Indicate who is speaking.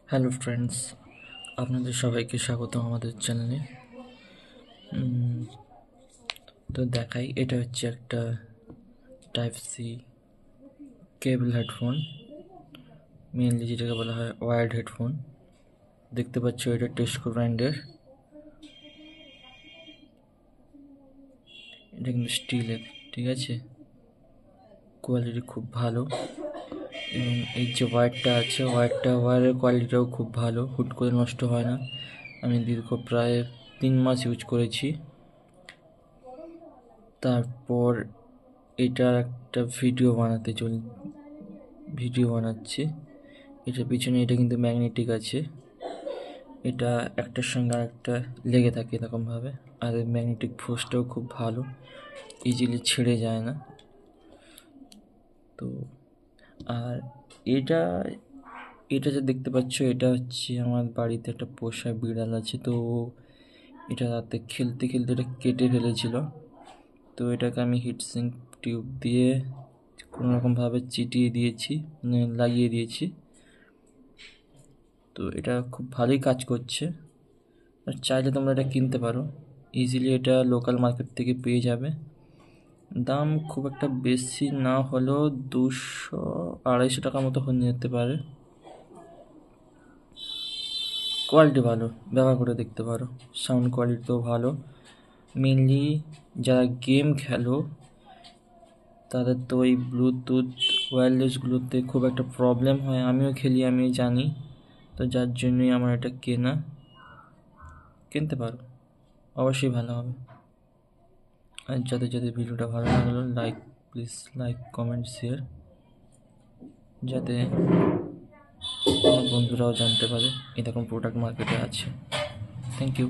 Speaker 1: Hello friends, আপনাদের সবাইকে স্বাগত আমাদের চ্যানেলে। তো দেখাই, এটা হচ্ছে একটা type C cable headphone, mainly যেটাকে বলা হয় ওয়্যার্ড হেডফোন। দেখতে পাচ্ছ এটা টেস্কো ব্র্যান্ডের, এটা কিন্তু স্টিলের, ঠিক আছে, কোয়ালিটি খুব ভালো। এবং এই যে ওয়্যারটা আছে, ওয়্যারের কোয়ালিটিটাও খুব ভালো, হুট করে নষ্ট হয় না। আমি দীর্ঘ প্রায় 3 মাস ইউজ করেছি। তারপর এটার একটা ভিডিও বানাচ্ছি। এটার পিছনে এটা কিন্তু ম্যাগনেটিক আছে, এটা একটার সঙ্গে আরেকটা লেগে থাকে এরকমভাবে। আর এর ম্যাগনেটিক ফোর্সটাও খুব ভালো, ইজিলি ছেড়ে যায় না। তো আর এটা এটা যে দেখতে পাচ্ছ, এটা হচ্ছে আমার বাড়িতে একটা পোষা বিড়াল আছে। তো এটা রাতে খেলতে খেলতে এটা কেটে ফেলেছিল। তো এটাকে আমি হিটসিঙ্ক টিউব দিয়ে কোনোরকমভাবে চিটিয়ে দিয়েছি, লাগিয়ে দিয়েছি। তো এটা খুব ভালোই কাজ করছে। আর চাইলে তোমরা এটা কিনতে পারো, ইজিলি এটা লোকাল মার্কেট থেকে পেয়ে যাবে। দাম খুব একটা বেশি না হলেও 200-250 টাকা মতো হয়ে যেতে পারে। কোয়ালিটি ভালো, ব্যবহার করে দেখতে পারো, সাউন্ড কোয়ালিটিও ভালো। মেনলি যারা গেম খেলো তাদের তো ওই ব্লুটুথ ওয়্যারলেসগুলোতে খুব একটা প্রবলেম হয়, আমিও খেলি, আমি জানি। তো যার জন্যই আমার এটা কিনতে পারো, অবশ্যই ভালো হবে। আর যাদের ভিডিওটা ভালো লাগলো, প্লিজ লাইক, কমেন্ট, শেয়ার, যাতে আমার বন্ধুরাও জানতে পারে এরকম প্রোডাক্ট মার্কেটে আছে। Thank you.